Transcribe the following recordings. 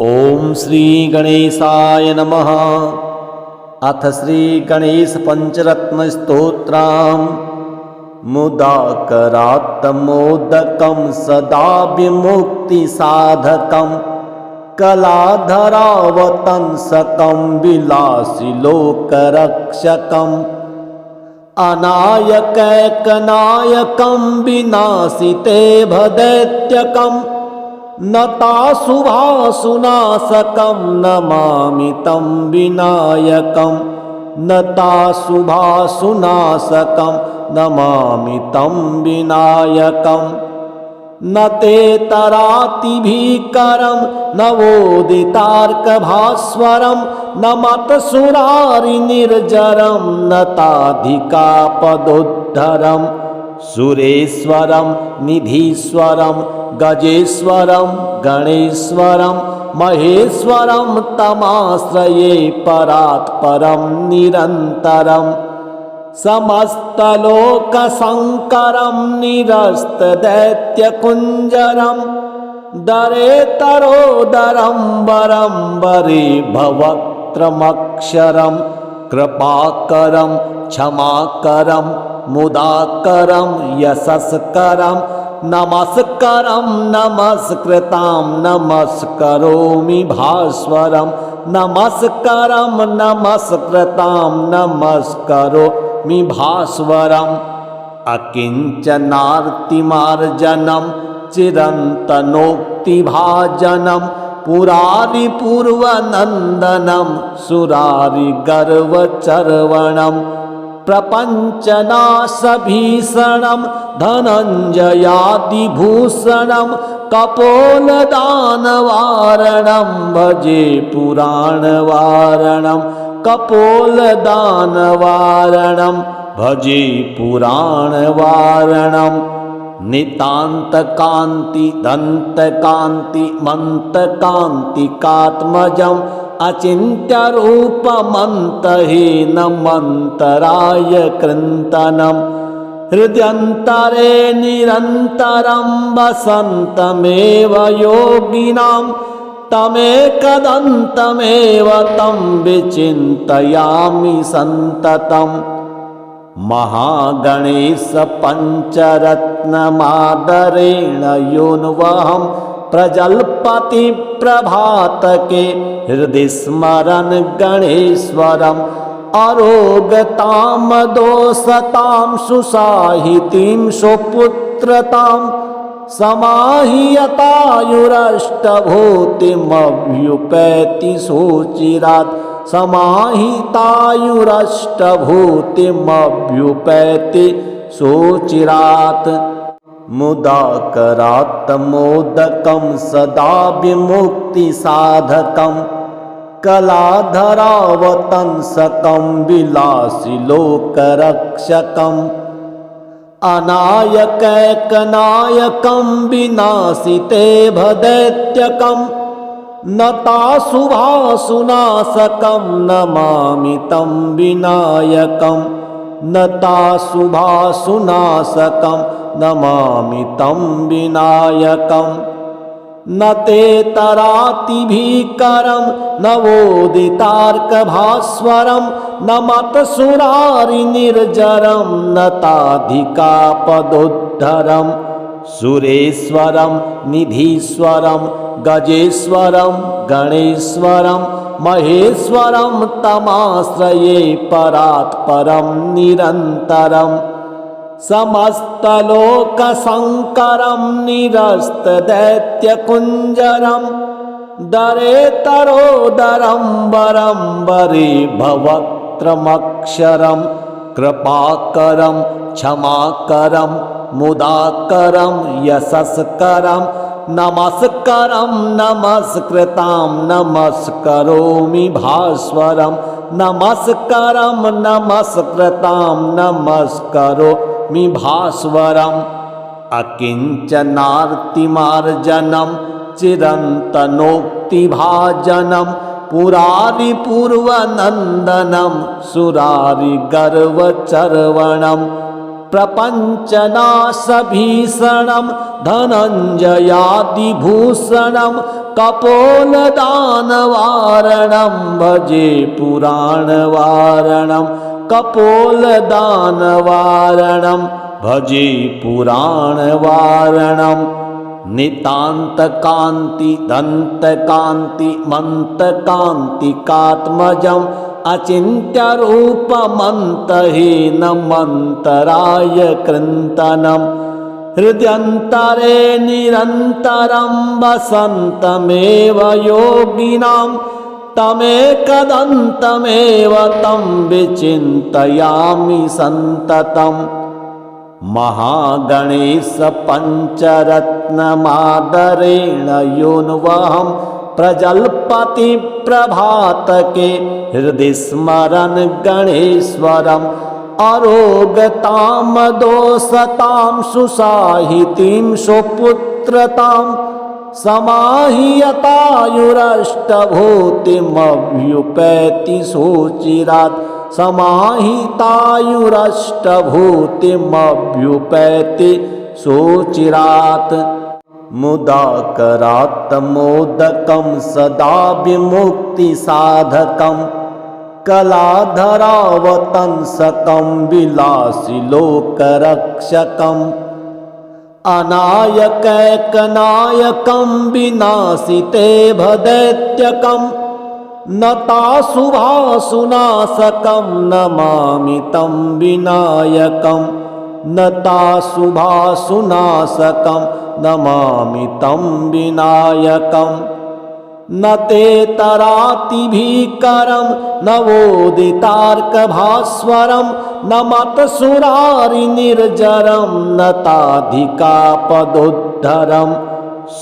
ओम श्री गणेशाय नमः। अथ श्री गणेश पंचरत्न स्तोत्रम्। मुदाकरात् मोदकं सदा विमुक्ति साधकं कलाधरावतंसकं विलासी लोकरक्षकम् अनायकैकनायकं विनाशिते भदैत्यकम् नताशुभाशुनाशकं नमामि तं विनायकं नताशुभाशुनाशकं नमामि तं विनायकं न ते तरातिभीकरं नवोदितार्कभास्वरं न मतसुरारिनिर्जरं नताधिकापदोद्धरं सुरेश्वरं निधीश्वरं गजेश्वरं गणेश्वरं महेश्वरं तमाश्रये परात् परं निरन्तरं समस्तलोकशङ्करं निरस्तदैत्यकुञ्जरं दरेतरोदरं वरं वरे भवक्त्रमक्षरं कृपाकरं क्षमाकरं मुदाकरं यशस्करं नमस्करं नमस्कृतां नमस्करोमि भास्वरं नमस्करं नमस्कृतां नमस्करोमि भास्वरम् अकिञ्चनार्तिमार्जनं चिरन्तनोक्तिभाजनं पुरारिपूर्वनन्दनं सुरारिगर्वचर्वणम् प्रपञ्चनाशभीषणं धनञ्जयादिभूषणं कपोलदानवारणं भजे पुराणवारणं कपोलदानवारणं भजे पुराणवारणं नितान्तकान्ति दन्तकान्ति मन्तकान्तिकात्मजम् अचिन्त्यरूपमन्तहीनमन्तराय कृन्तनं हृद्यन्तरे निरन्तरं वसन्तमेव योगिनां तमेकदन्तमेव तं विचिन्तयामि सन्ततं महागणेश पञ्चरत्नमादरेण योऽन्वहं प्रजल्पति प्रभातके हृदि स्मरन् गणेश्वरम् अरोगतां दोषतां सुसाहितीं सुपुत्रतां समाहियतायुरष्टभूतिमभ्युपैति सुचिरात् समाहितायुरष्टभूतिमभ्युपैति सुचिरात् मुदाकरात् मोदकं सदा विमुक्ति साधकं कलाधरावतंसकं विलासी लोकरक्षकम् अनायकैकनायकं विनाशिते भदैत्यकं नताशुभाशुनाशकं नमामि तं विनायकं नताशुभाशुनाशकं नमामि तं विनायकं न ते तरातिभीकरं नवोदितार्कभास्वरं न मतसुरारिनिर्जरं नताधिकापदोद्धरं सुरेश्वरं निधीश्वरं गजेश्वरं गणेश्वरं महेश्वरं तमाश्रये परात् परं निरन्तरं समस्तलोकशङ्करं निरस्तदैत्यकुञ्जरं दरेतरोदरं वरं वरे भवक्त्रमक्षरं कृपाकरं क्षमाकरं मुदाकरं यशस्करं नमस्करं नमस्कृतां नमस्करोमि भास्वरं नमस्करं नमस्कृतां नमस्करोमि भास्वरम् अकिञ्चनार्तिमार्जनं चिरन्तनोक्तिभाजनं पुरारिपूर्वनन्दनं सुरारिगर्वचर्वणम् प्रपञ्चनाशभीषणं धनञ्जयादिभूषणं कपोलदानवारणं भजे पुराणवारणं कपोलदानवारणं भजे पुराणवारणं नितान्तकान्ति दन्तकान्ति मन्तकान्तिकात्मजम् अचिन्त्यरूपमन्तहीनमन्तराय कृन्तनं हृद्यन्तरे निरन्तरं वसन्तमेव योगिनां तमेकदन्तमेव तं विचिन्तयामि सन्ततम् महागणेश पञ्चरत्नमादरेण योऽन्वहं प्रजल्पति प्रभातके हृदि स्मरन् गणेश्वरम् अरोगतां दोषतां सुसाहितीं सुपुत्रतां समाहियतायुरष्टभूतिमभ्युपैति सुचिरात् समाहितायुरष्टभूतिमभ्युपैति सुचिरात् मुदाकरात् मोदकं सदा विमुक्तिसाधकं कलाधरावतंसकं विलासिलोकरक्षकम् अनायकैकनायकं विनाशिते भदैत्यकं नताशुभाशुनाशकं नमामि तं विनायकं नताशुभाशुनाशकं नमामि तं विनायकम् न ते तरातिभीकरं नवोदितार्कभास्वरं न मतसुरारिनिर्जरं न ताधिकापदोद्धरं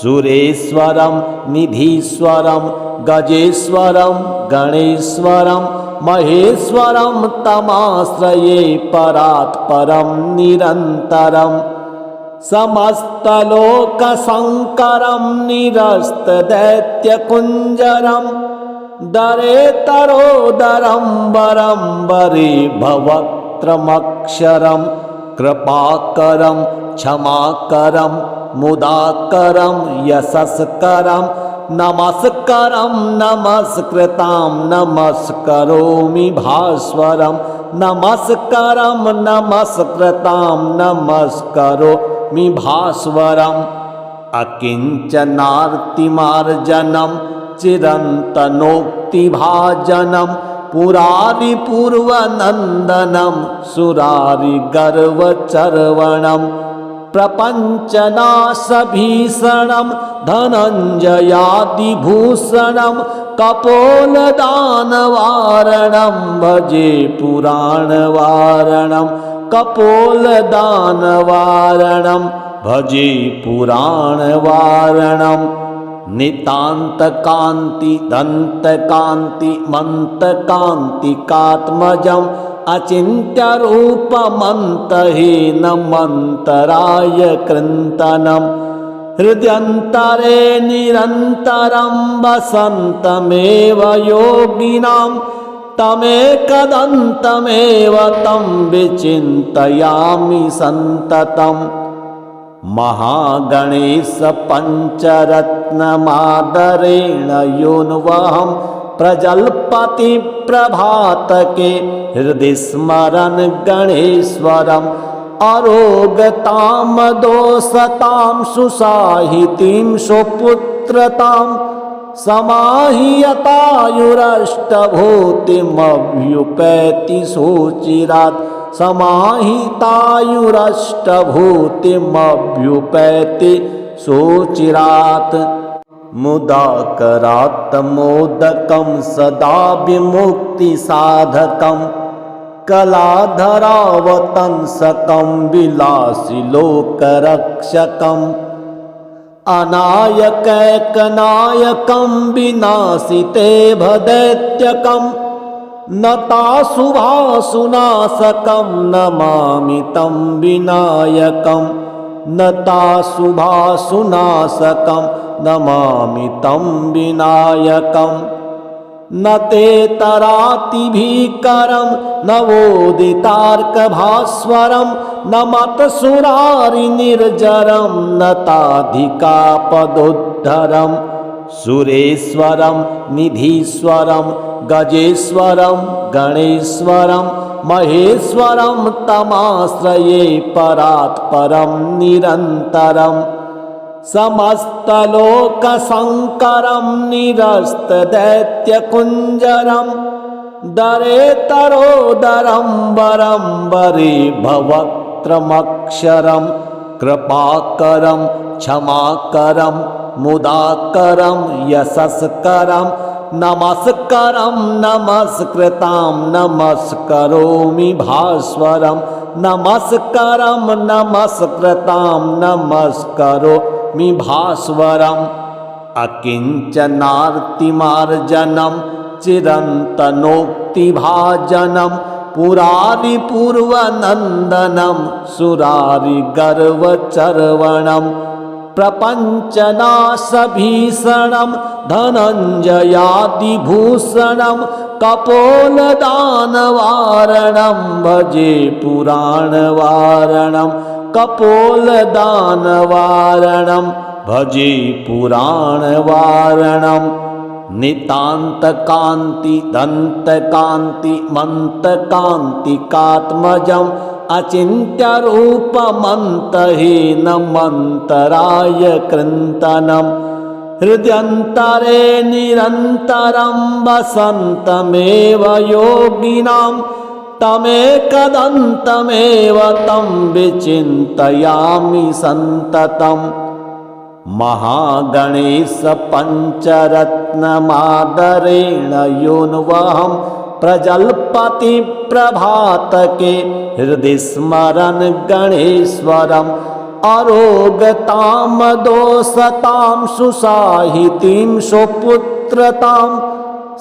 सुरेश्वरं निधीश्वरं गजेश्वरं गणेश्वरं महेश्वरं तमाश्रये परात्परं निरन्तरम् समस्तलोकशङ्करं निरस्तदैत्यकुञ्जरं दरेतरोदरं वरं वरे भवत्रमक्षरं कृपाकरं क्षमाकरं मुदाकरं यशस्करं नमस्करं नमस्कृतां नमस्करोमि भास्वरं नमस्करं नमस्कृतां नमस्करोमि भास्वरम् अकिञ्चनार्तिमार्जनं चिरन्तनोक्तिभाजनं पुरारिपूर्वनन्दनं सुरारिगर्वचर्वणं प्रपञ्चनाशभीषणं धनञ्जयादिभूषणं कपोलदानवारणं भजे पुराणवारणं कपोलदानवारणं भजे पुराणवारणं नितान्तकान्ति दन्तकान्ति मन्तकान्तिकात्मजम् अचिन्त्यरूपमन्तहीनमन्तराय कृन्तनं हृद्यन्तरे निरन्तरं वसन्तमेव योगिनां तमेकदन्तमेव तं विचिन्तयामि सन्ततम् महागणेश पञ्चरत्नमादरेण योऽन्वहं प्रजल्पति प्रभातके हृदि स्मरन् गणेश्वरम् अरोगतां दोषतां सुसाहितीं सुपुत्रतां समाहियतायुरष्टभूतिमभ्युपैति सुचिरात् समाहितायुरष्टभूतिमभ्युपैति सुचिरात् मुदाकरात् मोदकं सदा विमुक्तिसाधकं कलाधरावतंसकं विलासिलोकरक्षकम् अनायकैकनायकं विनाशिते भदैत्यकं नताशुभाशुनाशकं नमामि तं विनायकं नताशुभाशुनाशकं नमामि तं विनायकम् न ते तरातिभीकरं नवोदितार्कभास्वरं न मतसुरारिनिर्जरं न ताधिकापदोद्धरं सुरेश्वरं निधीश्वरं गजेश्वरं गणेश्वरं महेश्वरं तमाश्रये परात्परं निरन्तरं समस्तलोकशङ्करं निरस्तदैत्यकुञ्जरं दरेतरोदरं वरं वरे भवक्त्रमक्षरं कृपाकरं क्षमाकरं मुदाकरं यशस्करं नमस्करं नमस्कृतां नमस्करोमि भास्वरं नमस्करं नमस्कृतां नमस्करोमि भास्वरम् अकिञ्चनार्तिमार्जनं चिरन्तनोक्तिभाजनं पुरारिपूर्वनन्दनं सुरारिगर्वचर्वणं प्रपञ्चनाशभीषणं धनञ्जयादिभूषणं कपोलदानवारणं भजे पुराणवारणं कपोलदानवारणं भजे पुराणवारणं नितान्तकान्ति दन्तकान्ति मन्तकान्तिकात्मजम् अचिन्त्यरूपमन्तहीनमन्तराय कृन्तनं हृद्यन्तरे निरन्तरं वसन्तमेव योगिनां तमेकदन्तमेव तं विचिन्तयामि सन्ततम् महागणेश पञ्चरत्नमादरेण योऽन्वहं प्रजल्पति प्रभातके हृदि स्मरन् गणेश्वरम् अरोगतां दोषतां सुसाहितीं सुपुत्रतां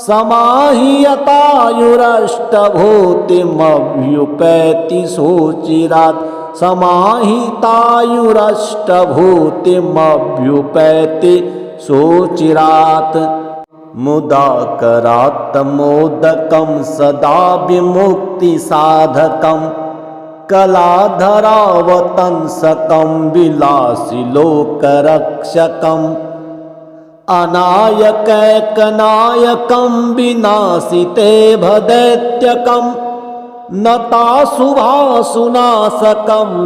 समाहियतायुरष्टभूतिमभ्युपैति सुचिरात् समाहितायुरष्टभूतिमभ्युपैति सुचिरात् मुदाकरात् मोदकं सदा विमुक्तिसाधकं कलाधरावतंसकं विलासिलोकरक्षकम् अनायकैकनायकं विनाशिते भदैत्यकं नताशुभाशुनाशकं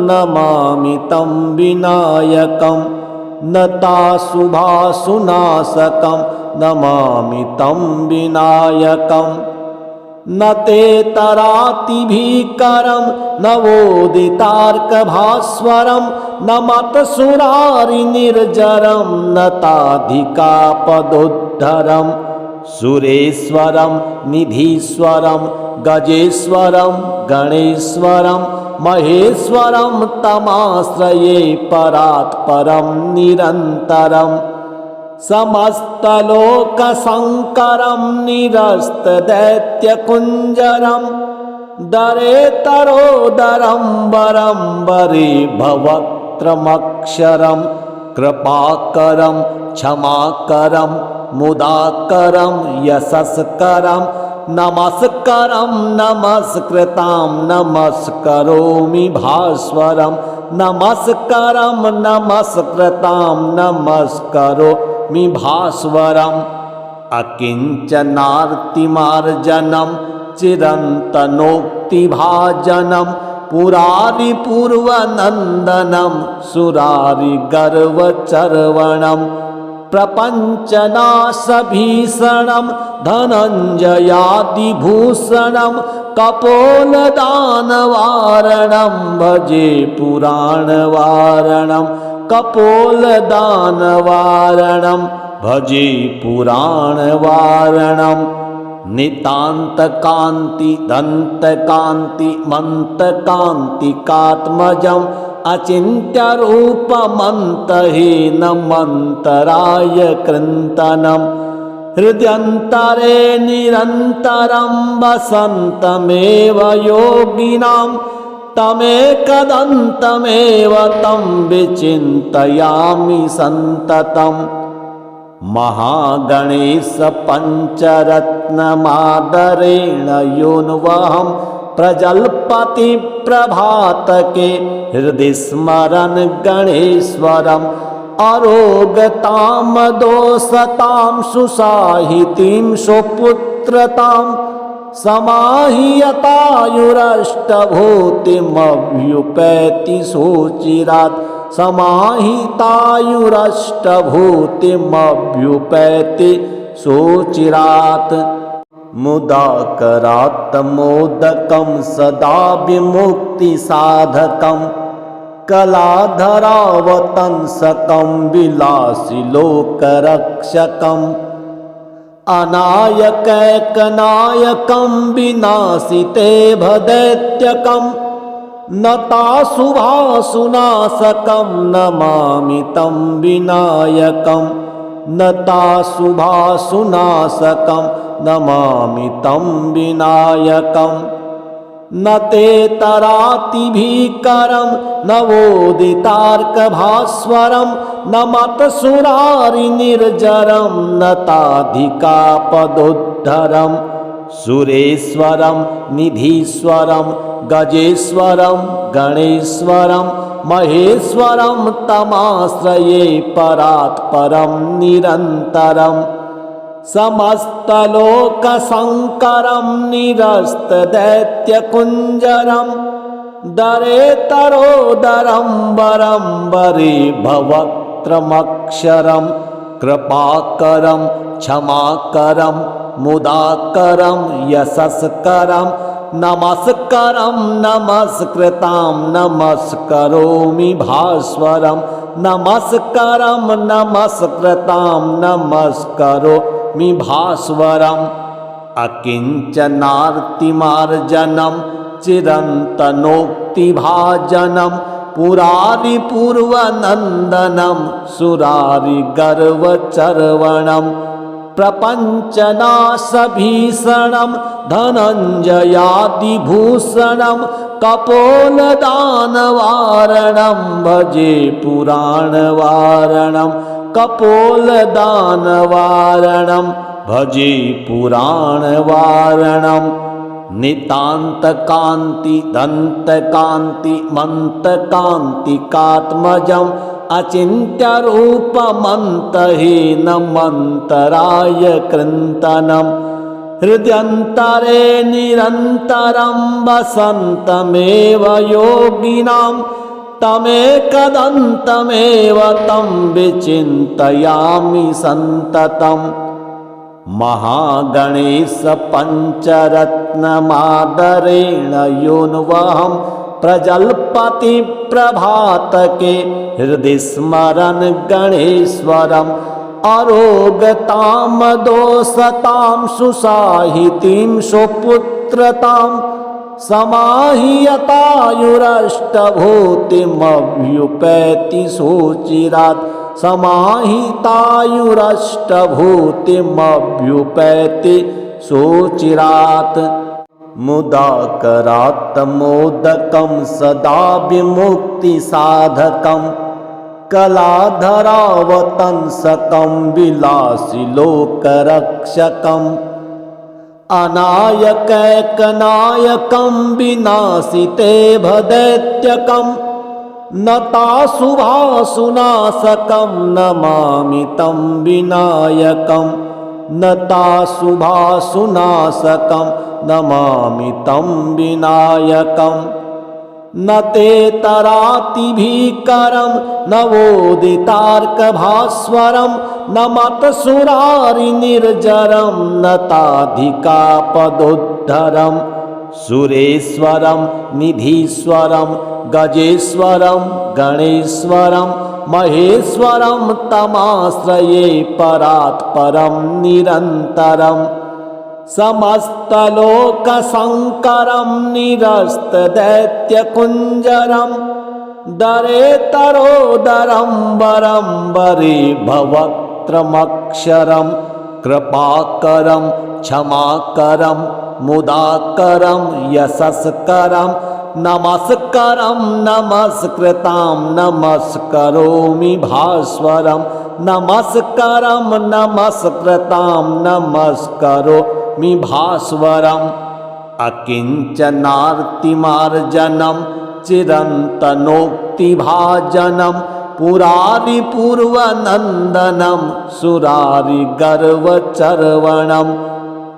नमामि तं विनायकं नताशुभाशुनाशकं नमामि तं विनायकम् न ते तरातिभीकरं नवोदितार्कभास्वरं न मतसुरारिनिर्जरं नताधिकापदोद्धरं सुरेश्वरं निधीश्वरं गजेश्वरं गणेश्वरं महेश्वरं तमाश्रये परात्परं निरन्तरम् समस्तलोकशङ्करं निरस्तदैत्यकुञ्जरं दरेतरोदरं वरं वरे भवक्त्रमक्षरं कृपाकरं क्षमाकरं मुदाकरं यशस्करं नमस्करं नमस्कृतां नमस्करोमि भास्वरं नमस्करं नमस्कृतां नमस्करोमि भास्वरम् अकिञ्चनार्तिमार्जनं चिरन्तनोक्तिभाजनं पुरारिपूर्वनन्दनं सुरारिगर्वचर्वणं प्रपञ्चनाशभीषणं धनञ्जयादिभूषणं कपोलदानवारणं भजे पुराणवारणं कपोलदानवारणं भजे पुराणवारणं नितान्तकान्ति दन्तकान्ति मन्तकान्तिकात्मजम् अचिन्त्यरूपमन्तहीनमन्तराय कृन्तनं हृद्यन्तरे निरन्तरं वसन्तमेव योगिनां तमेकदन्तमेव तं विचिन्तयामि सन्ततम् महागणेश पञ्चरत्नमादरेण योऽन्वहं प्रजल्पति प्रभातके हृदि स्मरन् गणेश्वरम् अरोगतामदोषतां सुसाहितीं सुपुत्रतां समाहियतायुरष्टभूतिमभ्युपैति सुचिरात् समाहितायुरष्टभूतिमभ्युपैति सुचिरात् मुदाकरात् मोदकं सदा विमुक्तिसाधकं कलाधरावतंसकं विलासिलोकरक्षकम् अनायकैकनायकं विनाशिते भदैत्यकं नताशुभाशुनाशकं नमामि तं विनायकं नताशुभाशुनाशकं नमामि तं विनायकं न ते तरातिभीकरं नवोदितार्कभास्वरं न मतसुरारिनिर्जरं न ताधिकापदोद्धरं सुरेश्वरं निधीश्वरं गजेश्वरं गणेश्वरं महेश्वरं तमाश्रये परात् परं निरन्तरं समस्तलोकशङ्करं निरस्तदैत्यकुञ्जरं दरेतरोदरं वरं वरे भवक्त्रमक्षरं कृपाकरं क्षमाकरं मुदाकरं यशस्करं नमस्करं नमस्कृतां नमस्करोमि भास्वरं नमस्करं नमस्कृतां नमस्करोमि भास्वरम् अकिञ्चनार्तिमार्जनं चिरन्तनोक्तिभाजनं पुरारिपूर्वनन्दनं सुरारिगर्वचर्वणं प्रपञ्चनाशभीषणं धनञ्जयादिभूषणं कपोलदानवारणं भजे पुराणवारणं कपोलदानवारणं भजे पुराणवारणं नितान्तकान्ति दन्तकान्ति मन्तकान्तिकात्मजम् अचिन्त्यरूपमन्तहीनमन्तराय कृन्तनं हृद्यन्तरे निरन्तरं वसन्तमेव योगिनां तमेकदन्तमेव तं विचिन्तयामि सन्ततम् महागणेशपञ्चरत्नमादरेण योऽन्वहं प्रजल्पति प्रभातके हृदि स्मरन् गणेश्वरम् अरोगतामदोषतां सुसाहितीं सुपुत्रतां समाहियतायुरष्टभूतिमभ्युपैति सुचिरात् समाहितायुरष्टभूतिमभ्युपैति सुचिरात् मुदाकरात् मोदकं सदा विमुक्तिसाधकं कलाधरावतंसकं विलासिलोकरक्षकम् अनायकैकनायकं विनाशिते भदैत्यकं नताशुभाशुनाशकं नमामि तं विनायकं नताशुभाशुनाशकं नमामि तं विनायकं न ते तरातिभीकरं नवोदितार्कभास्वरं न मतसुरारिनिर्जरं न ताधिकापदोद्धरं सुरेश्वरं निधीश्वरं गजेश्वरं गणेश्वरं महेश्वरं तमाश्रये परात् परं निरन्तरं समस्तलोकशङ्करं निरस्तदैत्यकुञ्जरं दरेतरोदरं वरं वरे भवक्त्रमक्षरं कृपाकरं क्षमाकरं मुदाकरं यशस्करं नमस्करं नमस्कृतां नमस्करोमि भास्वरं नमस्करं नमस्कृतां नमस्करोमि भास्वरम् अकिञ्चनार्तिमार्जनं चिरन्तनोक्तिभाजनं पुरारिपूर्वनन्दनं सुरारिगर्वचर्वणं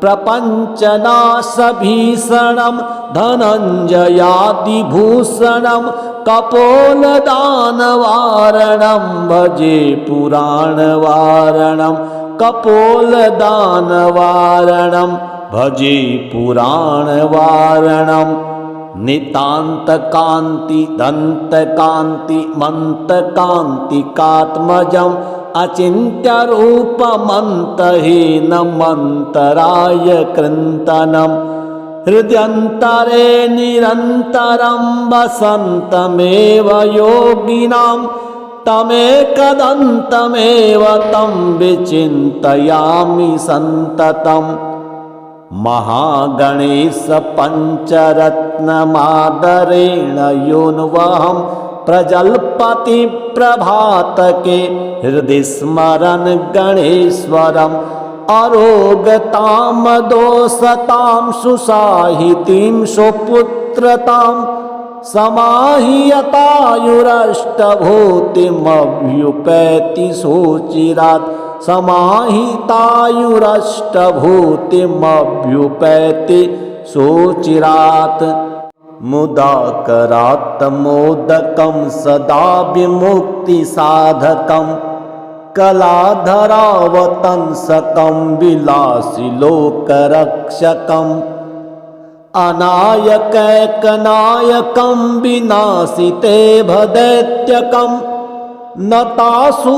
प्रपञ्चनाशभीषणं धनञ्जयादिभूषणं कपोलदानवारणं भजे पुराणवारणं कपोलदानवारणं भजे पुराणवारणं नितान्तकान्ति दन्तकान्ति मन्तकान्तिकात्मजम् अचिन्त्यरूपमन्तहीनमन्तराय कृन्तनं हृद्यन्तरे निरन्तरं वसन्तमेव योगिनां तमेकदन्तमेव तं विचिन्तयामि सन्ततम् महागणेश पञ्चरत्नमादरेण योऽन्वहं प्रजल्पति प्रभातके हृदि स्मरन् गणेश्वरम् अरोगतां दोषतां सुसाहितीं सुपुत्रतां समाहियतायुरष्टभूतिमभ्युपैति सुचिरात् समाहितायुरष्टभूतिमभ्युपैति सुचिरात् मुदाकरात् मोदकं सदा विमुक्तिसाधकं कलाधरावतंसकं विलासिलोकरक्षकम् अनायकैकनायकं विनाशिते भदैत्यकं नताशुभाशुनाशकं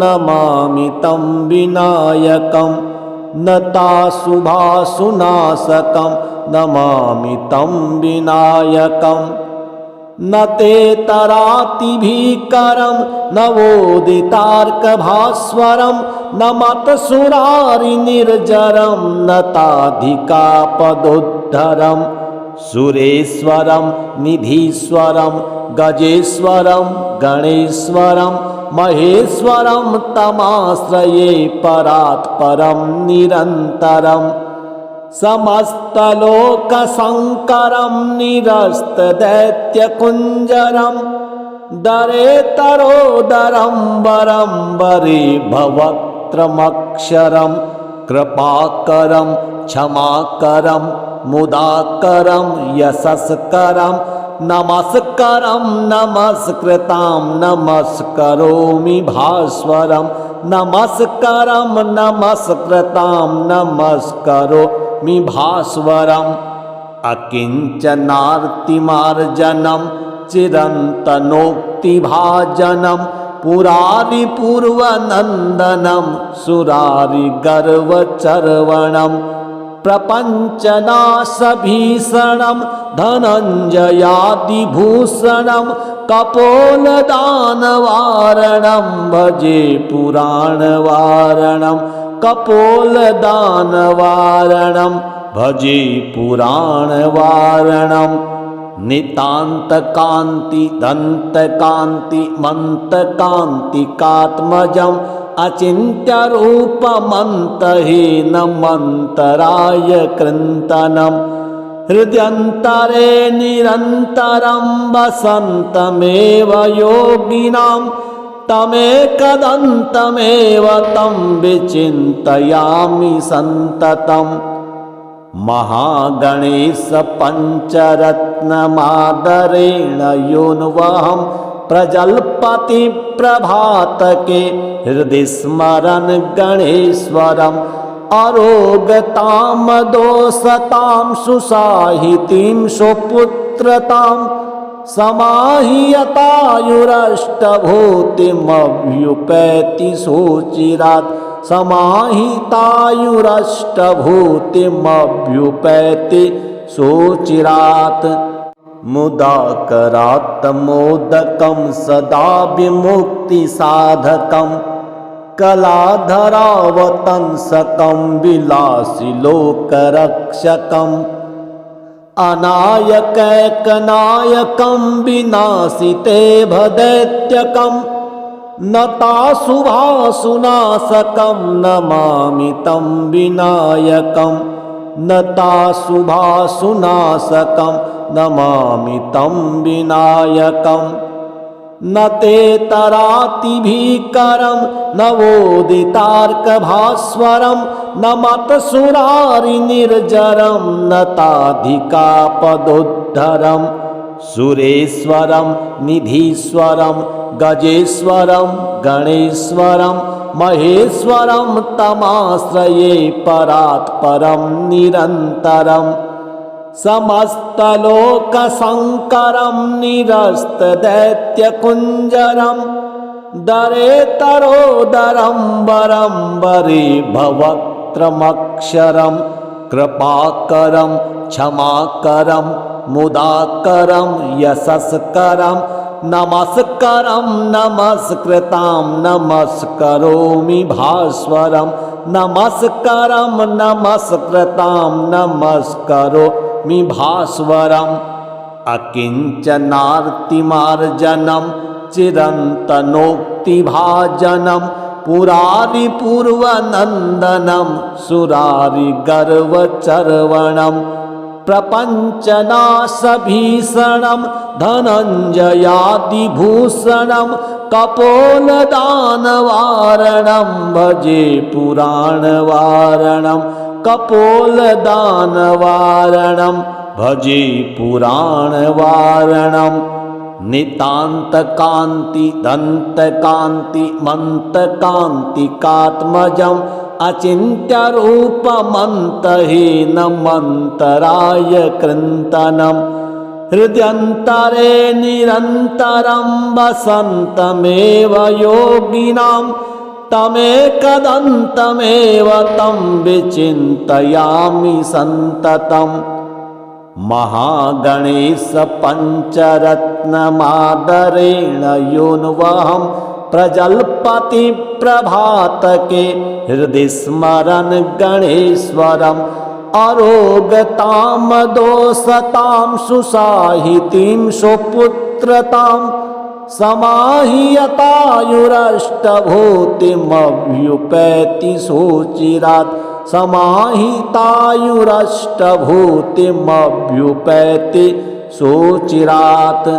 नमामि तं विनायकं नताशुभाशुनाशकं नमामि तं विनायकम् न ते तरातिभीकरं नवोदितार्कभास्वरं न मतसुरारिनिर्जरं नताधिकापदोद्धरं सुरेश्वरं निधीश्वरं गजेश्वरं गणेश्वरं महेश्वरं तमाश्रये परात्परं निरन्तरम् समस्तलोकशङ्करं निरस्तदैत्यकुञ्जरं दरेतरोदरं वरं वरे भवक्त्रमक्षरं कृपाकरं क्षमाकरं मुदाकरं यशस्करं नमस्करं नमस्कृतां नमस्करोमि भास्वरं नमस्करं नमस्कृतां नमस्करोमि भास्वरम् अकिञ्चनार्तिमार्जनं चिरन्तनोक्तिभाजनं पुरारिपूर्वनन्दनं सुरारिगर्वचर्वणं प्रपञ्चनाशभीषणं धनञ्जयादिभूषणं कपोलदानवारणं भजे पुराणवारणं कपोलदानवारणं भजे पुराणवारणं नितान्तकान्ति दन्तकान्ति मन्तकान्तिकात्मजम् अचिन्त्यरूपमन्तहीनमन्तराय कृन्तनं हृद्यन्तरे निरन्तरं वसन्तमेव योगिनां तमेकदन्तमेव तं विचिन्तयामि सन्ततम् महागणेश पञ्चरत्नमादरेण योऽन्वहं प्रजल्पति प्रभातके हृदि स्मरन् गणेश्वरम् अरोगतां दोषतां सुसाहितीं सुपुत्रतां समाहियतायुरष्टभूतिमभ्युपैति सुचिरात् समाहितायुरष्टभूतिमभ्युपैति सुचिरात् मुदाकरात् मोदकं सदा विमुक्तिसाधकं कलाधरावतंसकं विलासिलोकरक्षकम् अनायकैकनायकं विनाशिते भदैत्यकं नताशुभाशुनाशकं नमामि तं विनायकं नताशुभाशुनाशकं नमामि तं विनायकम् न ते तरातिभीकरं नवोदितार्कभास्वरं न मतसुरारिनिर्जरं न ताधिकापदोद्धरं सुरेश्वरं निधीश्वरं गजेश्वरं गणेश्वरं महेश्वरं तमाश्रये परात्परं निरन्तरम् समस्तलोकशङ्करं निरस्तदैत्यकुञ्जरं दरेतरोदरं वरं वरे भवक्त्रमक्षरं कृपाकरं क्षमाकरं मुदाकरं यशस्करं नमस्करं नमस्कृतां नमस्करोमि भास्वरं नमस्करं नमस्कृतां नमस्करोमि भास्वरम् अकिञ्चनार्तिमार्जनं चिरन्तनोक्तिभाजनं पुरारिपूर्वनन्दनं सुरारिगर्वचर्वणं प्रपञ्चनाशभीषणं धनञ्जयादिभूषणं कपोलदानवारणं भजे पुराणवारणं कपोलदानवारणं भजे पुराणवारणं नितान्तकान्ति दन्तकान्ति मन्तकान्तिकात्मजम् अचिन्त्यरूपमन्तहीनमन्तराय कृन्तनं हृद्यन्तरे निरन्तरं वसन्तमेव योगिनां तमेकदन्तमेव तं विचिन्तयामि सन्ततम् महागणेश पञ्चरत्नमादरेण योऽन्वहं प्रजल्पति प्रभातके हृदि स्मरन् गणेश्वरम् अरोगतां दोषतां सुसाहितीं सुपुत्रतां समाहियतायुरष्टभूतिमभ्युपैति सुचिरात् समाहितायुरष्टभूतिमभ्युपैति सुचिरात्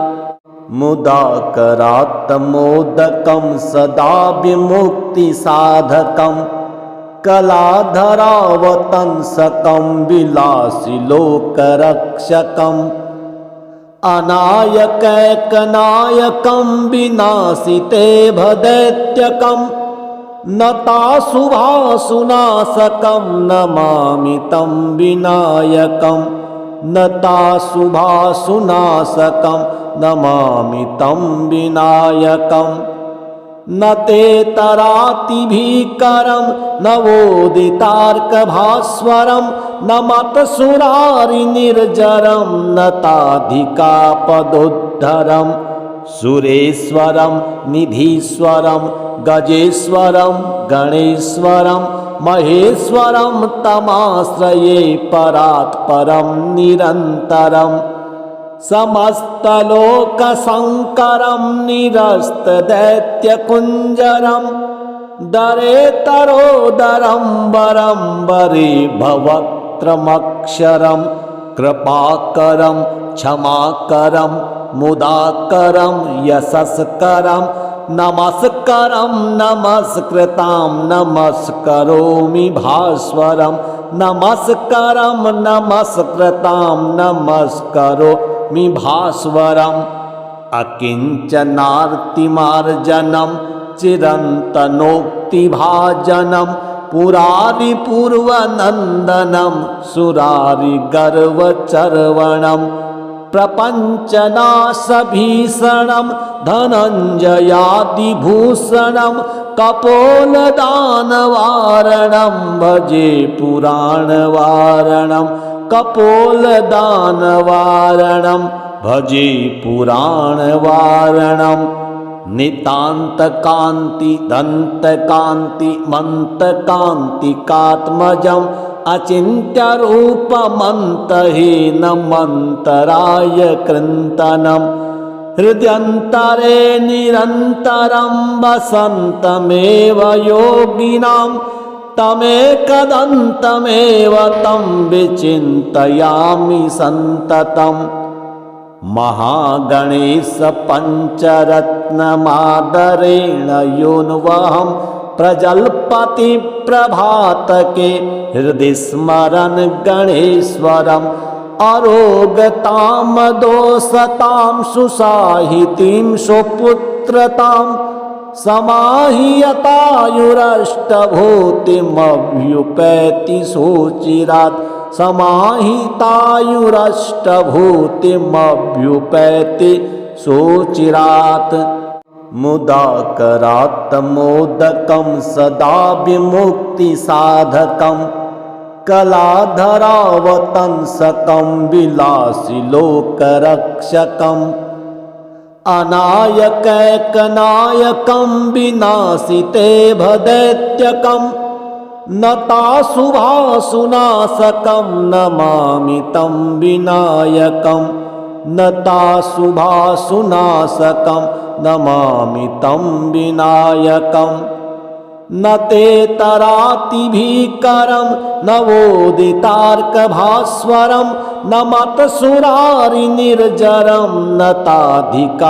मुदाकरात् मोदकं सदा विमुक्तिसाधकं कलाधरावतंसकं विलासिलोकरक्षकम् अनायकैकनायकं विनाशिते भदैत्यकं नताशुभाशुनाशकं नमामि तं विनायकं नताशुभाशुनाशकं नमामि तं विनायकम् न ते तरातिभीकरं नवोदितार्कभास्वरं न मतसुरारिनिर्जरं न ताधिकापदोद्धरं सुरेश्वरं निधीश्वरं गजेश्वरं गणेश्वरं महेश्वरं तमाश्रये परात्परं निरन्तरम् समस्तलोकशङ्करं निरस्तदैत्यकुञ्जरं दरेतरोदरं वरं वरे भवक्त्रमक्षरं कृपाकरं क्षमाकरं मुदाकरं यशस्करं नमस्करं नमस्कृतां नमस्करोमि भास्वरं नमस्करं नमस्कृतां नमस्करोमि भास्वरम् अकिञ्चनार्तिमार्जनं चिरन्तनोक्तिभाजनं पुरारिपूर्वनन्दनं सुरारिगर्वचर्वणं प्रपञ्चनाशभीषणं धनञ्जयादिभूषणं कपोलदानवारणं भजे पुराणवारणं कपोलदानवारणं भजे पुराणवारणं नितान्तकान्ति दन्तकान्ति मन्तकान्तिकात्मजम् अचिन्त्यरूपमन्तहीनमन्तराय कृन्तनं हृद्यन्तरे निरन्तरं वसन्तमेव योगिनां तमेकदन्तमेव तं विचिन्तयामि सन्ततम् महागणेश पञ्चरत्नमादरेण योऽन्वहं प्रजल्पति प्रभातके हृदि स्मरन् गणेश्वरम् अरोगतां दोषतां सुसाहितीं सुपुत्रतां समाहियतायुरष्टभूतिमभ्युपैति सुचिरात् समाहितायुरष्टभूतिमभ्युपैति सुचिरात् मुदाकरात् मोदकं सदा विमुक्तिसाधकं कलाधरावतंसकं विलासिलोकरक्षकम् अनायकैकनायकं विनाशिते भदैत्यकं नताशुभाशुनाशकं नमामि तं विनायकं नताशुभाशुनाशकं नमामि तं विनायकम् न ते तरातिभीकरं नवोदितार्कभास्वरं न मतसुरारिनिर्जरं नताधिकापदोद्धरं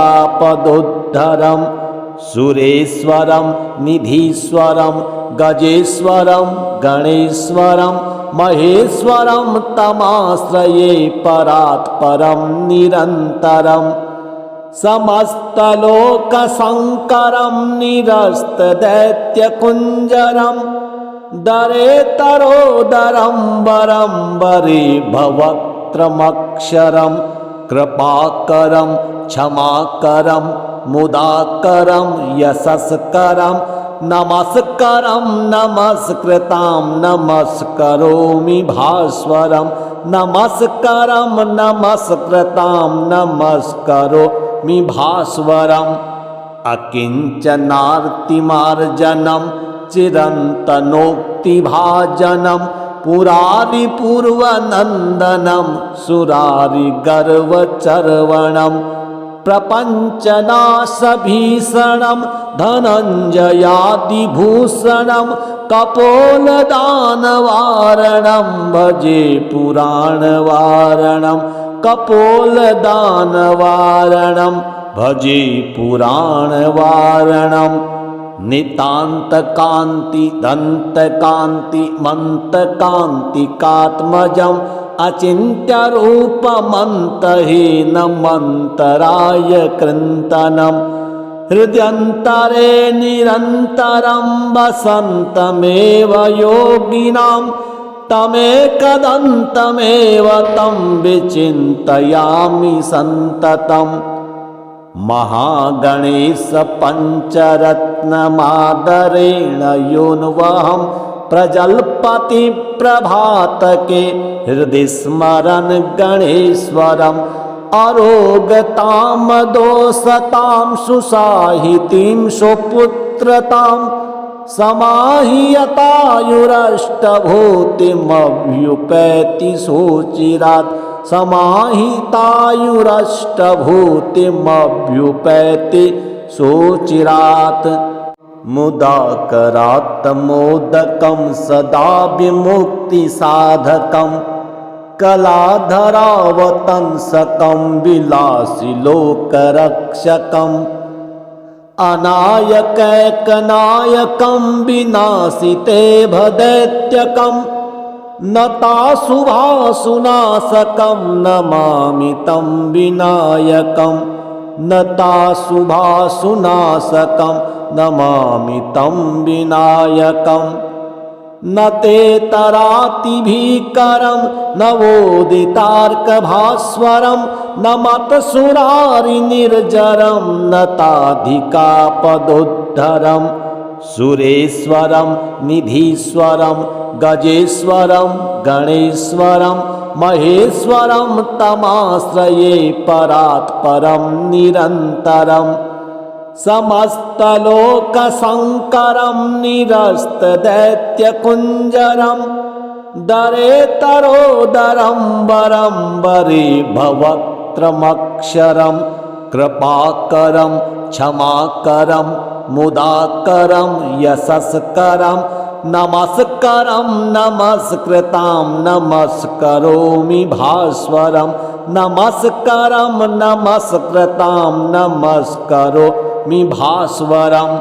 सुरेश्वरं निधीश्वरं गजेश्वरं गणेश्वरं महेश्वरं तमाश्रये परात् परं निरन्तरम् समस्तलोकशङ्करं निरस्तदैत्यकुञ्जरं दरेतरोदरं वरं वरे भवक्त्रमक्षरं कृपाकरं क्षमाकरं मुदाकरं यशस्करं नमस्करं नमस्कृतां नमस्करोमि भास्वरं नमस्करं नमस्कृतां नमस्करोमि भास्वरम् अकिञ्चनार्तिमार्जनं चिरन्तनोक्तिभाजनं पुरारिपूर्वनन्दनं सुरारिगर्वचर्वणं प्रपञ्चनाशभीषणं धनञ्जयादिभूषणं कपोलदानवारणं भजे पुराणवारणं कपोलदानवारणं भजे पुराणवारणं नितान्तकान्ति दन्तकान्ति मन्तकान्तिकात्मजम् अचिन्त्यरूपमन्तहीनमन्तराय कृन्तनं हृद्यन्तरे निरन्तरं वसन्तमेव योगिनां तमेकदन्तमेव तं विचिन्तयामि सन्ततम् महागणेश पञ्चरत्नमादरेण योऽन्वहं प्रजल्पति प्रभातके हृदि स्मरन् गणेश्वरम् अरोगतां दोषतां सुसाहितीं सुपुत्रतां समाहियतायुरष्टभूतिमभ्युपैति सुचिरात् समाहितायुरष्टभूतिमभ्युपैति सुचिरात् मुदाकरात् मोदकं सदा विमुक्तिसाधकं कलाधरावतंसकं विलासिलोकरक्षकम् अनायकैकनायकं विनाशिते भदैत्यकं नताशुभाशुनाशकं नमामि तं विनायकं नताशुभाशुनाशकं नमामि तं विनायकम् न ते तरातिभीकरं नवोदितार्कभास्वरं न मतसुरारिनिर्जरं नताधिकापदोद्धरं सुरेश्वरं निधीश्वरं गजेश्वरं गणेश्वरं महेश्वरं तमाश्रये परात् परं निरन्तरम् समस्तलोकशङ्करं निरस्तदैत्यकुञ्जरं दरेतरोदरं वरं वरे भवक्त्रमक्षरं कृपाकरं क्षमाकरं मुदाकरं यशस्करं नमस्कारं नमस्कृतां नमस्करोमि भास्वरं नमस्कारं नमस्कृतां नमस्करोमि भास्वरम्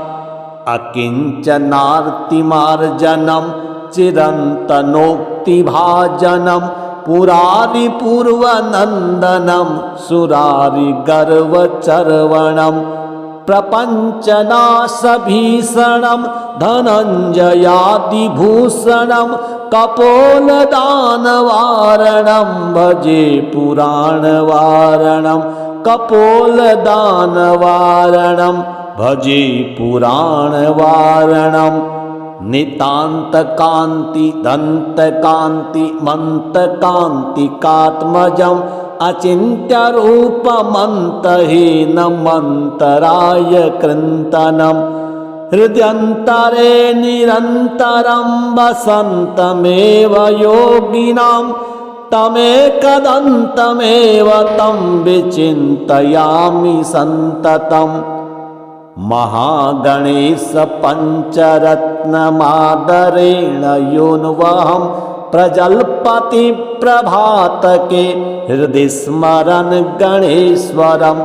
अकिञ्चनार्तिमार्जनं चिरन्तनोक्तिभाजनं पुरारिपूर्वनन्दनं सुरारिगर्वचर्वणं प्रपञ्चनाशभीषणं धनञ्जयादिभूषणं कपोलदानवारणं भजे पुराणवारणं कपोलदानवारणं भजे पुराणवारणं नितान्तकान्ति दन्तकान्ति मन्तकान्तिकात्मजम् अचिन्त्यरूपमन्तहीनमन्तराय कृन्तनं हृद्यन्तरे निरन्तरं वसन्तमेव योगिनां तमेकदन्तमेव तं विचिन्तयामि सन्ततम् महागणेश पञ्चरत्नमादरेण योऽन्वहं प्रजल्पति प्रभातके हृदि स्मरन् गणेश्वरम्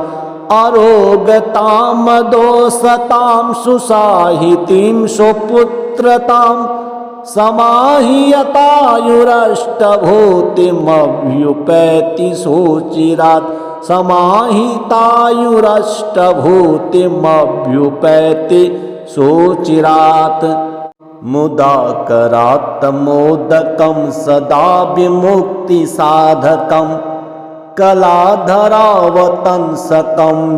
अरोगतां दोषतां सुसाहितीं सुपुत्रतां समाहियतायुरष्टभूतिमभ्युपैति सुचिरात् समाहितायुरष्टभूतिमभ्युपैति सुचिरात् मुदाकरात् मोदकं सदा विमुक्तिसाधकं कलाधरावतंसकं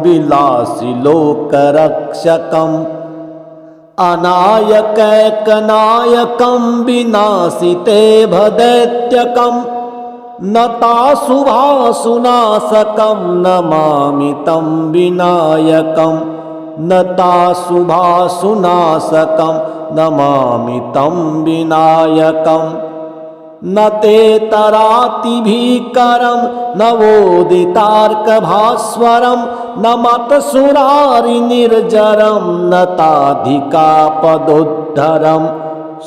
विलासिलोकरक्षकम् अनायकैकनायकं विनाशिते भदैत्यकं नताशुभाशुनाशकं नमामि तं विनायकं नताशुभाशुनाशकं नमामि तं विनायकं न ते तरातिभीकरं नवोदितार्कभास्वरं न मतसुरारिनिर्जरं नताधिकापदोद्धरं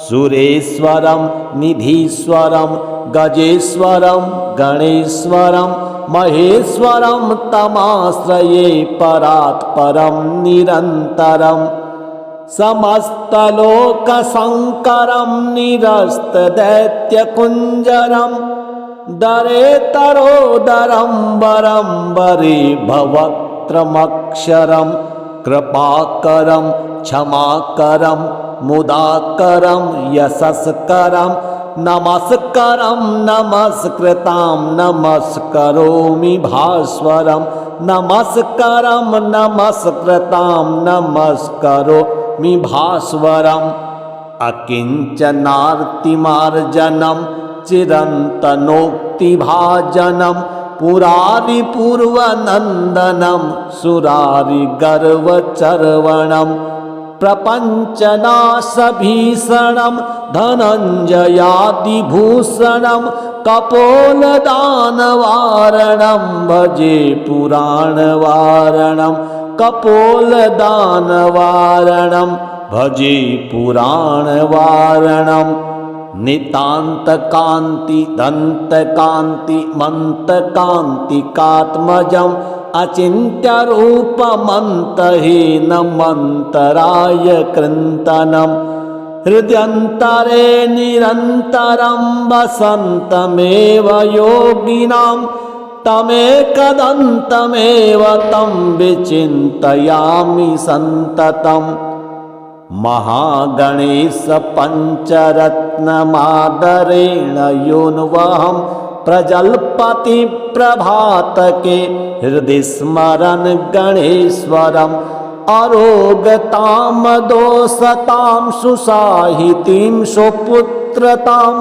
सुरेश्वरं निधीश्वरं गजेश्वरं गणेश्वरं महेश्वरं तमाश्रये परात्परं निरन्तरम् समस्तलोकशङ्करं निरस्तदैत्यकुञ्जरं दरेतरोदरं वरं वरे भवत्रमक्षरं कृपाकरं क्षमाकरं मुदाकरं यशस्करं नमस्कारं नमस्कृतां नमस्करोमि भास्वरं नमस्कारं नमस्कृतां नमस्करोमि भास्वरम् अकिञ्चनार्तिमार्जनं चिरन्तनोक्तिभाजनं पुरारिपूर्वनन्दनं सुरारिगर्वचर्वणं प्रपञ्चनाशभीषणं धनञ्जयादिभूषणं कपोलदानवारणं भजे पुराणवारणं कपोलदानवारणं भजे पुराणवारणं नितान्तकान्ति दन्तकान्ति मन्तकान्तिकात्मजम् अचिन्त्यरूपमन्तहीनमन्तराय कृन्तनं हृद्यन्तरे निरन्तरं वसन्तमेव योगिनां तमेकदन्तमेव तं विचिन्तयामि सन्ततम् महागणेश पञ्चरत्नमादरेण योऽन्वहं प्रजल्पति प्रभातके हृदि स्मरन् गणेश्वरम् अरोगतां दोषतां सुसाहितीं सुपुत्रतां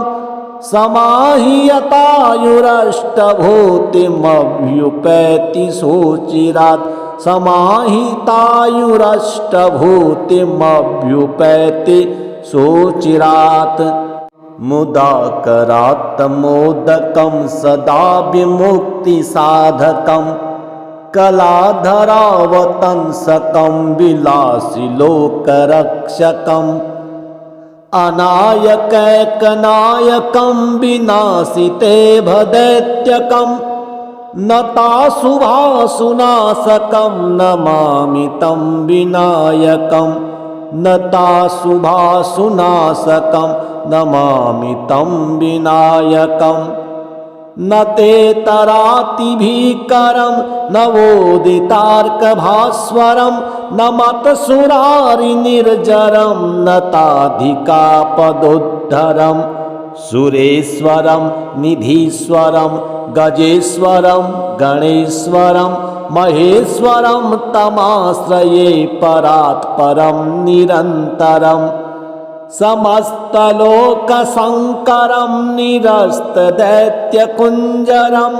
समाहियतायुरष्टभूतिमभ्युपैति सुचिरात् समाहितायुरष्टभूतिमभ्युपैति सुचिरात् मुदाकरात् मोदकं सदा विमुक्तिसाधकं कलाधरावतंसकं विलासिलोकरक्षकम् अनायकैकनायकं विनाशिते भदैत्यकं नताशुभाशुनाशकं नमामि तं विनायकं नताशुभाशुनाशकं नमामि तं विनायकं न ते तरातिभीकरं नवोदितार्कभास्वरं न मतसुरारिनिर्जरं नताधिकापदोद्धरं सुरेश्वरं निधीश्वरं गजेश्वरं गणेश्वरं महेश्वरं तमाश्रये परात्परं निरन्तरम् समस्तलोकशङ्करं निरस्तदैत्यकुञ्जरं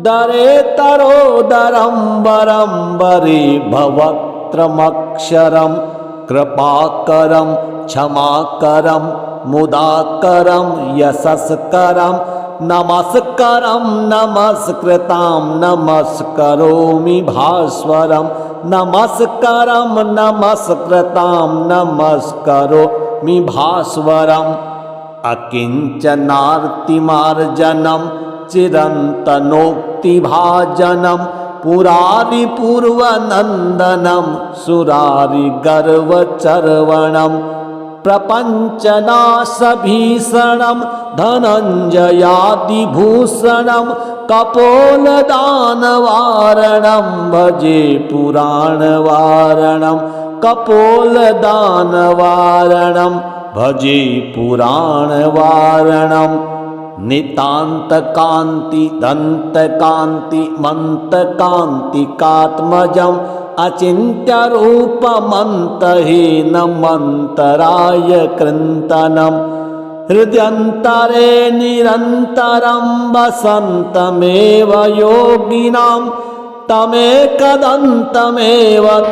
दरेतरोदरं वरं वरे भवक्त्रमक्षरं कृपाकरं क्षमाकरं मुदाकरं यशस्करं नमस्करं नमस्कृतां नमस्करोमि भास्वरं नमस्करं नमस्कृतां नमस्करोमि भास्वरम् अकिञ्चनार्तिमार्जनं चिरन्तनोक्तिभाजनं पुरारिपूर्वनन्दनं सुरारिगर्वचर्वणं प्रपञ्चनाशभीषणं धनञ्जयादिभूषणं कपोलदानवारणं भजे पुराणवारणं कपोलदानवारणं भजे पुराणवारणं नितान्तकान्ति दन्तकान्ति मन्तकान्तिकात्मजम् अचिन्त्यरूपमन्तहीनमन्तराय कृन्तनं हृद्यन्तरे निरन्तरं वसन्तमेव योगिनां तमेकदन्तमेव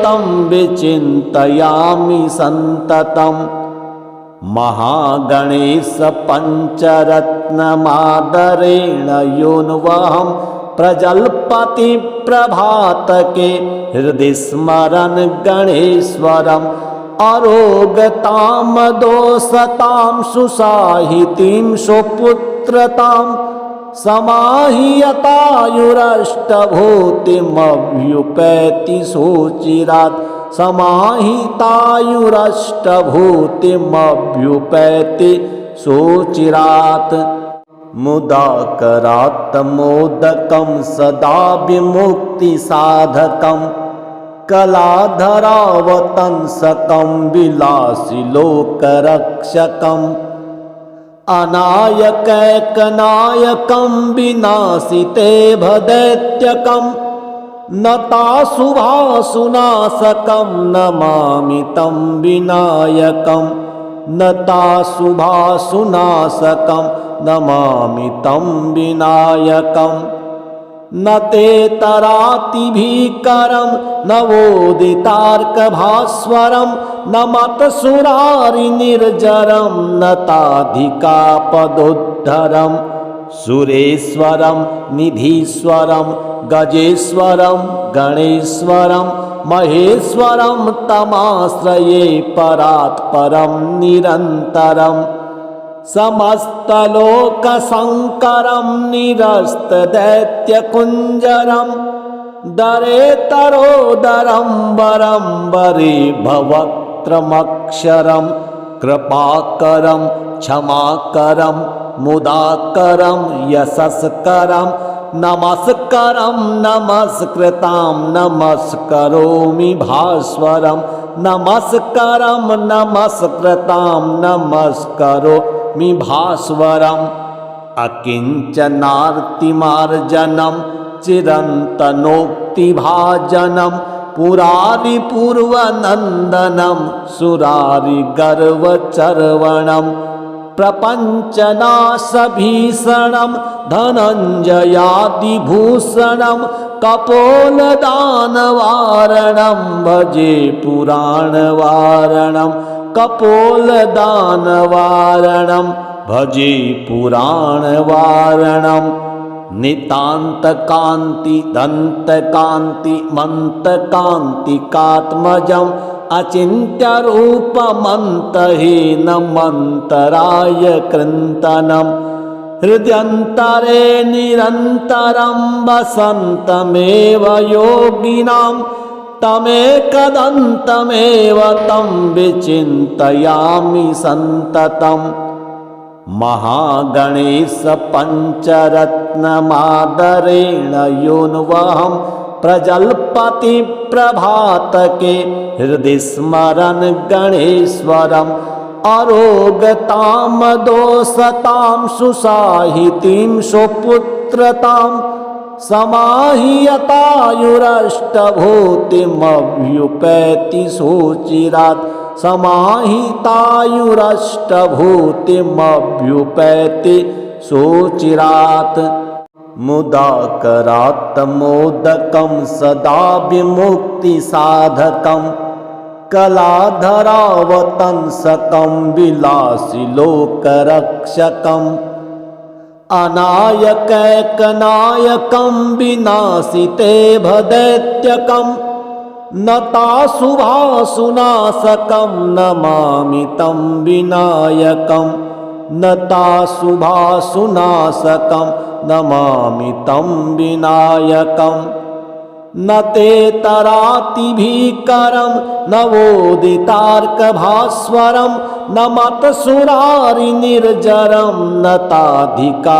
तं विचिन्तयामि सन्ततम् महागणेश पञ्चरत्नमादरेण योऽन्वहं प्रजल्पति प्रभातके हृदि स्मरन् गणेश्वरम् अरोगतां दोषतां सुसाहितीं सुपुत्रतां समाहियतायुरष्टभूतिमभ्युपैति सुचिरात् समाहितायुरष्टभूतिमभ्युपैति सुचिरात् मुदाकरात् मोदकं सदा विमुक्तिसाधकं कलाधरावतंसकं विलासिलोकरक्षकम् अनायकैकनायकं विनाशिते भदैत्यकं नताशुभाशुनाशकं नमामि तं विनायकं नताशुभाशुनाशकं नमामि तं विनायकं न ते तरातिभीकरं नवोदितार्कभास्वरं न मतसुरारिनिर्जरं नताधिकापदोद्धरं सुरेश्वरं निधीश्वरं गजेश्वरं गणेश्वरं महेश्वरं तमाश्रये परात्परं निरन्तरम् समस्तलोकशङ्करं निरस्तदैत्यकुञ्जरं दरेतरोदरं वरं वरे भवक्त्रमक्षरं कृपाकरं क्षमाकरं मुदाकरं यशस्करं नमस्करं नमस्कृतां नमस्करोमि भास्वरं नमस्करं नमस्कृतां नमस्करोमि भास्वरम् अकिञ्चनार्तिमार्जनं चिरन्तनोक्तिभाजनं पुरारिपूर्वनन्दनं सुरारिगर्वचर्वणं प्रपञ्चनाशभीषणं धनञ्जयादिभूषणं कपोलदानवारणं भजे पुराणवारणं कपोलदानवारणं भजे पुराणवारणं नितान्तकान्ति दन्तकान्ति मन्तकान्तिकात्मजम् अचिन्त्यरूपमन्तहीनमन्तराय कृन्तनं हृद्यन्तरे निरन्तरं वसन्तमेव योगिनां तमेकदन्तमेव तं विचिन्तयामि सन्ततम् महागणेश पञ्चरत्नमादरेण योऽन्वहं प्रजल्पति प्रभातके हृदि स्मरन् गणेश्वरम् अरोगतां दोषतां सुसाहितीं सुपुत्रतां समाहियतायुरष्टभूतिमभ्युपैति सुचिरात् समाहितायुरष्टभूतिमभ्युपैति सुचिरात् मुदाकरात् मोदकं सदा विमुक्तिसाधकं कलाधरावतंसकं विलासिलोकरक्षकम् अनायकैकनायकं विनाशिते भदैत्यकं नताशुभाशुनाशकं नमामि तं विनायकं नताशुभाशुनाशकं नमामि तं विनायकम् न ते तरातिभीकरं नवोदितार्कभास्वरं न मतसुरारिनिर्जरं न ताधिकापदोद्धरं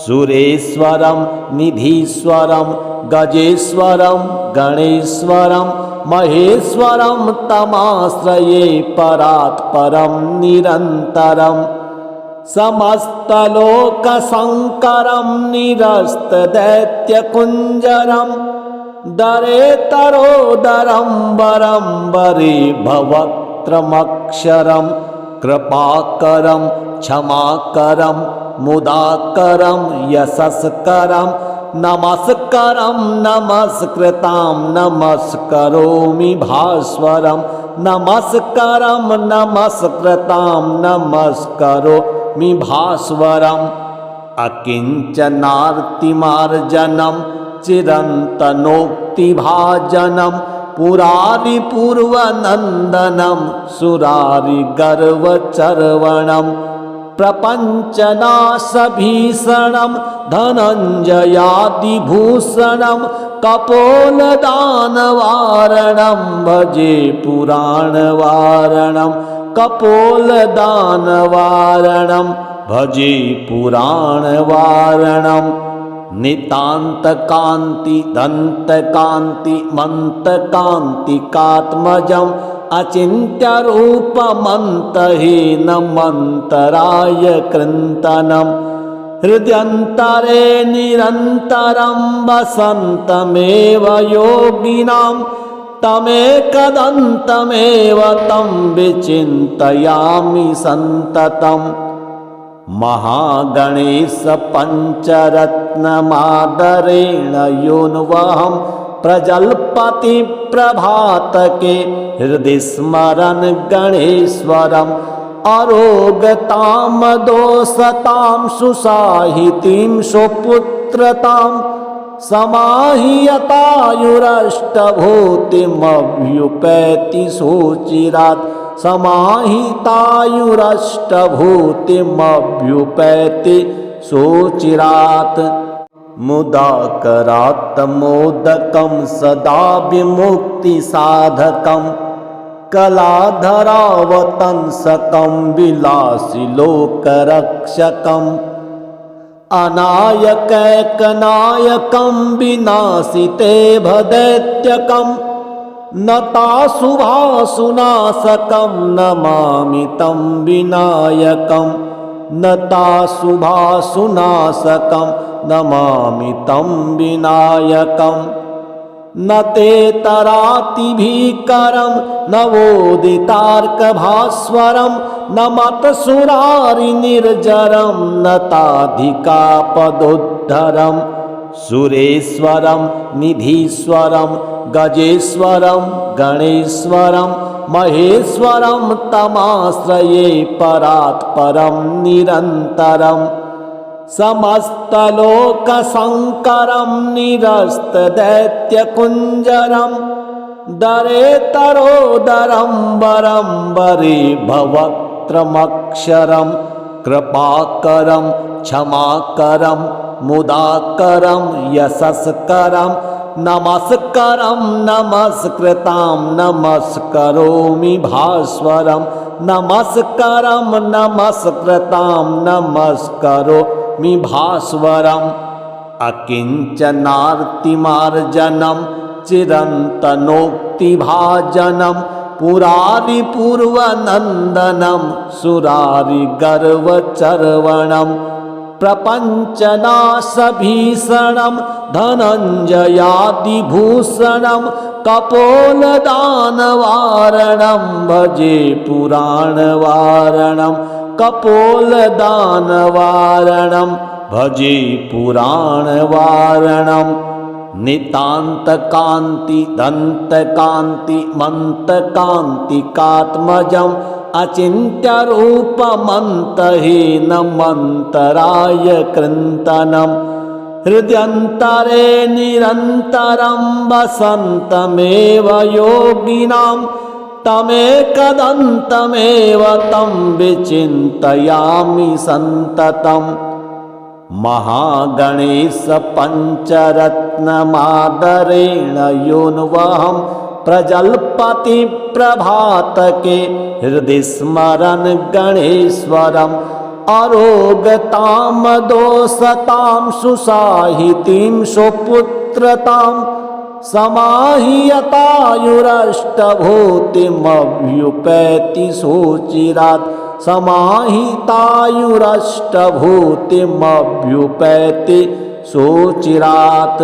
सुरेश्वरं निधीश्वरं गजेश्वरं गणेश्वरं महेश्वरं तमाश्रये परात् परं निरन्तरम् समस्तलोकशङ्करं निरस्तदैत्यकुञ्जरं दरेतरोदरं वरं वरे भवत्रमक्षरं कृपाकरं क्षमाकरं मुदाकरं यशस्करं नमस्करं नमस्कृतां नमस्करोमि भास्वरं नमस्करं नमस्कृतां नमस्करोमि भास्वरम् अकिञ्चनार्तिमार्जनं चिरन्तनोक्तिभाजनं पुरारिपूर्वनन्दनं सुरारिगर्वचर्वणं प्रपञ्चनाशभीषणं धनञ्जयादिभूषणं कपोलदानवारणं भजे पुराणवारणं कपोलदानवारणं भजे पुराणवारणं नितान्तकान्ति दन्तकान्ति मन्तकान्तिकात्मजम् अचिन्त्यरूपमन्तहीनमन्तराय कृन्तनं हृद्यन्तरे निरन्तरं वसन्तमेव योगिनां तमेकदन्तमेव तं विचिन्तयामि सन्ततम् महागणेश पञ्चरत्नमादरेण योऽन्वहं प्रजल्पति प्रभातके हृदि स्मरन् गणेश्वरम् अरोगतां दोषतां सुसाहितीं सुपुत्रतां समाहियतायुरष्टभूतिमभ्युपैति सुचिरात् समाहितायुरष्टभूतिमभ्युपैति सुचिरात् मुदाकरात् मोदकं सदा विमुक्तिसाधकं कलाधरावतंसकं विलासिलोकरक्षकम् अनायकैकनायकं विनाशिते भदैत्यकं नताशुभाशुनाशकं नमामि तं विनायकं नताशुभाशुनाशकं नमामि तं विनायकम् न ते तरातिभीकरं नवोदितार्कभास्वरं न मतसुरारिनिर्जरं न ताधिकापदोद्धरं सुरेश्वरं निधीश्वरं गजेश्वरं गणेश्वरं महेश्वरं तमाश्रये परात् परं निरन्तरम् समस्तलोकशङ्करं निरस्तदैत्यकुञ्जरं दरेतरोदरं वरं वरे भवक्त्रमक्षरं कृपाकरं क्षमाकरं मुदाकरं यशस्करं नमस्करं नमस्कृतां नमस्करोमि भास्वरं नमस्करं नमस्कृतां नमस्करोमि भास्वरम् अकिञ्चनार्तिमार्जनं चिरन्तनोक्तिभाजनं पुरारिपूर्वनन्दनं सुरारिगर्वचर्वणं प्रपञ्चनाशभीषणं धनञ्जयादिभूषणं कपोलदानवारणं भजे पुराणवारणं कपोलदानवारणं भजे पुराणवारणं नितान्तकान्ति दन्तकान्ति मन्तकान्तिकात्मजम् अचिन्त्यरूपमन्तहीनमन्तराय कृन्तनं हृद्यन्तरे निरन्तरं वसन्तमेव योगिनां तमेकदन्तमेव तं विचिन्तयामि सन्ततम् महागणेश पञ्चरत्नमादरेण योऽन्वहं प्रजल्पति प्रभातके हृदि स्मरन् गणेश्वरम् अरोगतां दोषतां सुसाहितीं सुपुत्रतां समाहियतायुरष्टभूतिमभ्युपैति सुचिरात् समाहितायुरष्टभूतिमभ्युपैति सुचिरात्।